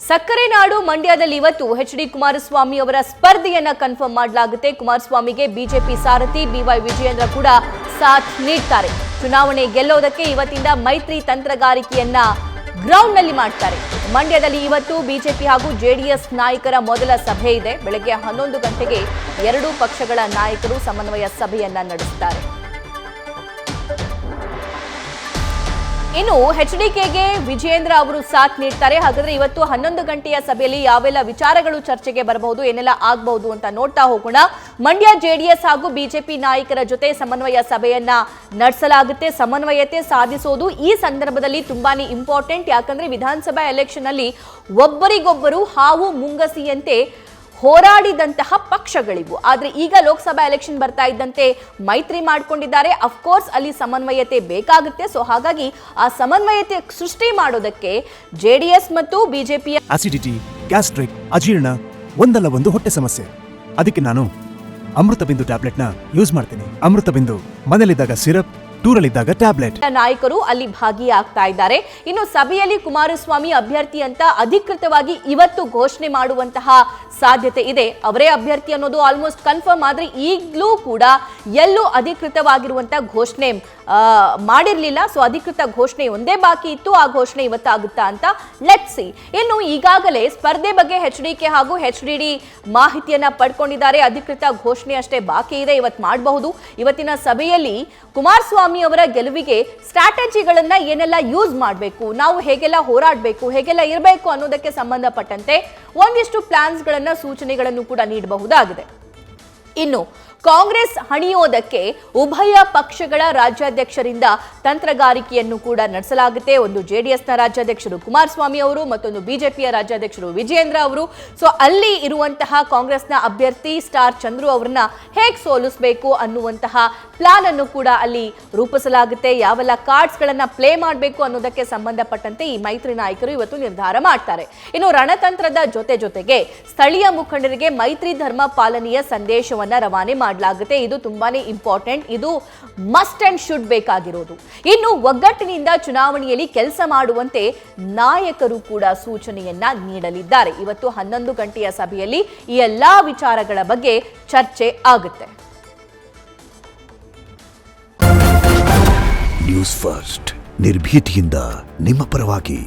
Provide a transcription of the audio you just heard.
ಸಕ್ಕರೆ ನಾಡು ಮಂಡ್ಯದಲ್ಲಿ ಇವತ್ತು ಎಚ್.ಡಿ. ಕುಮಾರಸ್ವಾಮಿ ಅವರ ಸ್ಪರ್ಧೆಯನ್ನ ಕನ್ಫರ್ಮ್ ಮಾಡಲಾಗುತ್ತೆ. ಕುಮಾರಸ್ವಾಮಿಗೆ ಬಿಜೆಪಿ ಸಾರಥಿ ಬಿವೈ ವಿಜಯೇಂದ್ರ ಕೂಡ ಸಾಥ್ ನೀಡ್ತಾರೆ. ಚುನಾವಣೆ ಗೆಲ್ಲೋದಕ್ಕೆ ಇವತ್ತಿಂದ ಮೈತ್ರಿ ತಂತ್ರಗಾರಿಕೆಯನ್ನ ಗ್ರೌಂಡ್ ನಲ್ಲಿ ಮಾಡ್ತಾರೆ. ಮಂಡ್ಯದಲ್ಲಿ ಇವತ್ತು ಬಿಜೆಪಿ ಹಾಗೂ ಜೆಡಿಎಸ್ ನಾಯಕರ ಮೊದಲ ಸಭೆ ಇದೆ. ಬೆಳಗ್ಗೆ 11 ಗಂಟೆಗೆ ಎರಡೂ ಪಕ್ಷಗಳ ನಾಯಕರು ಸಮನ್ವಯ ಸಭೆಯನ್ನ ನಡೆಸುತ್ತಾರೆ. ಇನ್ನು ಎಚ್ಡಿಕೆಗೆ ವಿಜಯೇಂದ್ರ ಅವರು ಸಾಥ್ ನೀಡ್ತಾರೆ. ಹಾಗಾದ್ರೆ ಇವತ್ತು 11 ಗಂಟೆಯ ಸಭೆಯಲ್ಲಿ ಯಾವೆಲ್ಲ ವಿಚಾರಗಳು ಚರ್ಚೆಗೆ ಬರಬಹುದು, ಏನೆಲ್ಲ ಆಗಬಹುದು ಅಂತ ನೋಡ್ತಾ ಹೋಗೋಣ. ಮಂಡ್ಯ ಜೆಡಿಎಸ್ ಹಾಗೂ ಬಿಜೆಪಿ ನಾಯಕರ ಜೊತೆ ಸಮನ್ವಯ ಸಭೆಯನ್ನ ನಡೆಸಲಾಗುತ್ತೆ. ಸಮನ್ವಯತೆ ಸಾಧಿಸೋದು ಈ ಸಂದರ್ಭದಲ್ಲಿ ತುಂಬಾನೇ ಇಂಪಾರ್ಟೆಂಟ್. ಯಾಕಂದ್ರೆ ವಿಧಾನಸಭಾ ಎಲೆಕ್ಷನ್ ಅಲ್ಲಿ ಒಬ್ಬರಿಗೊಬ್ಬರು ಹಾವು ಮುಂಗಸಿಯಂತೆ ಹೋರಾಡಿದಂತಹ ಪಕ್ಷಗಳಿವು. ಆದ್ರೆ ಈಗ ಲೋಕಸಭಾ ಎಲೆಕ್ಷನ್ ಬರ್ತಾ ಇದ್ದಂತೆ ಮೈತ್ರಿ ಮಾಡ್ಕೊಂಡಿದ್ದಾರೆ. ಅಫ್ಕೋರ್ಸ್ ಅಲ್ಲಿ ಸಮನ್ವಯತೆ ಬೇಕಾಗುತ್ತೆ. ಸೊ ಹಾಗಾಗಿ ಆ ಸಮನ್ವಯತೆ ಸೃಷ್ಟಿ ಮಾಡೋದಕ್ಕೆ ಜೆಡಿಎಸ್ ಮತ್ತು ಬಿಜೆಪಿಯ ಆಸಿಡಿಟಿ, ಗ್ಯಾಸ್ಟ್ರಿಕ್, ಅಜೀರ್ಣ ಒಂದಲ್ಲ ಒಂದು ಹೊಟ್ಟೆ ಸಮಸ್ಯೆ. ಅದಕ್ಕೆ ನಾನು ಅಮೃತ ಬಿಂದು ಟ್ಯಾಬ್ಲೆಟ್ನ ಯೂಸ್ ಮಾಡ್ತೀನಿ. ಅಮೃತ ಬಿಂದು ಮನೇಲಿದ್ದಾಗ ಸಿರಪ್, ಟೂರಲ್ಲಿದ್ದಾಗ ಟ್ಯಾಬ್ಲೆಟ್. ನಾಯಕರು ಅಲ್ಲಿ ಭಾಗಿಯಾಗ್ತಾ ಇದ್ದಾರೆ. ಇನ್ನು ಸಭೆಯಲ್ಲಿ ಕುಮಾರಸ್ವಾಮಿ ಅಭ್ಯರ್ಥಿ ಅಂತ ಅಧಿಕೃತವಾಗಿ ಇವತ್ತು ಘೋಷಣೆ ಮಾಡುವಂತಹ ಸಾಧ್ಯತೆ ಇದೆ. ಅವರೇ ಅಭ್ಯರ್ಥಿ ಅನ್ನೋದು ಆಲ್ಮೋಸ್ಟ್ ಕನ್ಫರ್ಮ್. ಆದ್ರೆ ಈಗಲೂ ಕೂಡ ಎಲ್ಲೂ ಅಧಿಕೃತವಾಗಿರುವಂತಹ ಘೋಷಣೆ ಮಾಡಿರ್ಲಿಲ್ಲ. ಸೊ ಅಧಿಕೃತ ಘೋಷಣೆ ಒಂದೇ ಬಾಕಿ ಇತ್ತು. ಆ ಘೋಷಣೆ ಇವತ್ತಾಗುತ್ತಾ ಅಂತ ಲೆಟ್ಸ್ ಸಿ. ಇನ್ನು ಈಗಾಗಲೇ ಸ್ಪರ್ಧೆ ಬಗ್ಗೆ ಎಚ್ಡಿಕೆ ಹಾಗೂ ಎಚ್ಡಿಡಿ ಮಾಹಿತಿಯನ್ನ ಪಡ್ಕೊಂಡಿದ್ದಾರೆ. ಅಧಿಕೃತ ಘೋಷಣೆ ಅಷ್ಟೇ ಬಾಕಿ ಇದೆ. ಇವತ್ತು ಮಾಡಬಹುದು. ಇವತ್ತಿನ ಸಭೆಯಲ್ಲಿ ಕುಮಾರಸ್ವಾಮಿ ಅವರ ಗೆಲುವಿಗೆ ಸ್ಟ್ರಾಟಜಿಗಳನ್ನ ಏನೆಲ್ಲ ಯೂಸ್ ಮಾಡಬೇಕು, ನಾವು ಹೇಗೆಲ್ಲ ಹೋರಾಡಬೇಕು, ಹೇಗೆಲ್ಲ ಇರಬೇಕು ಅನ್ನೋದಕ್ಕೆ ಸಂಬಂಧಪಟ್ಟಂತೆ ಒಂದಿಷ್ಟು ಪ್ಲಾನ್ಸ್ಗಳನ್ನ, ಸೂಚನೆಗಳನ್ನು ಕೂಡ ನೀಡಬಹುದಾಗಿದೆ. ಇನ್ನು ಕಾಂಗ್ರೆಸ್ ಹಣಿಯೋದಕ್ಕೆ ಉಭಯ ಪಕ್ಷಗಳ ರಾಜ್ಯಾಧ್ಯಕ್ಷರಿಂದ ತಂತ್ರಗಾರಿಕೆಯನ್ನು ಕೂಡ ನಡೆಸಲಾಗುತ್ತೆ. ಒಂದು ಜೆಡಿಎಸ್ನ ರಾಜ್ಯಾಧ್ಯಕ್ಷರು ಕುಮಾರಸ್ವಾಮಿ ಅವರು, ಮತ್ತೊಂದು ಬಿಜೆಪಿಯ ರಾಜ್ಯಾಧ್ಯಕ್ಷರು ವಿಜಯೇಂದ್ರ ಅವರು. ಸೊ ಅಲ್ಲಿ ಇರುವಂತಹ ಕಾಂಗ್ರೆಸ್ನ ಅಭ್ಯರ್ಥಿ ಸ್ಟಾರ್ ಚಂದ್ರು ಅವರನ್ನ ಹೇಗೆ ಸೋಲಿಸಬೇಕು ಅನ್ನುವಂತಹ ಪ್ಲಾನ್ ಅನ್ನು ಕೂಡ ಅಲ್ಲಿ ರೂಪಿಸಲಾಗುತ್ತೆ. ಯಾವೆಲ್ಲ ಕಾರ್ಡ್ಸ್ ಗಳನ್ನ ಪ್ಲೇ ಮಾಡಬೇಕು ಅನ್ನೋದಕ್ಕೆ ಸಂಬಂಧಪಟ್ಟಂತೆ ಈ ಮೈತ್ರಿ ನಾಯಕರು ಇವತ್ತು ನಿರ್ಧಾರ ಮಾಡ್ತಾರೆ. ಇನ್ನು ರಣತಂತ್ರದ ಜೊತೆಗೆ ಸ್ಥಳೀಯ ಮುಖಂಡರಿಗೆ ಮೈತ್ರಿ ಧರ್ಮ ಪಾಲನೆಯ ಸಂದೇಶವನ್ನ ರವಾನೆ ಮಾಡಲಾಗುತ್ತೆ. ಇದು ತುಂಬಾನೇ ಇಂಪಾರ್ಟೆಂಟ್. ಇದು ಮಸ್ಟ್ ಅಂಡ್ ಶುಡ್ ಬೇಕಾಗಿರೋದು. ಇನ್ನು ಒಗ್ಗಟ್ಟಿನಿಂದ ಚುನಾವಣೆಯಲ್ಲಿ ಕೆಲಸ ಮಾಡುವಂತೆ ನಾಯಕರು ಕೂಡ ಸೂಚನೆಯನ್ನ ನೀಡಲಿದ್ದಾರೆ. ಇವತ್ತು 11 ಗಂಟೆಯ ಸಭೆಯಲ್ಲಿ ಈ ಎಲ್ಲಾ ವಿಚಾರಗಳ ಬಗ್ಗೆ ಚರ್ಚೆ ಆಗುತ್ತೆ. ನ್ಯೂಸ್ ಫಸ್ಟ್ ನಿರ್ಭೀತಿಯಿಂದ ನಿಮ್ಮ ಪರವಾಗಿ.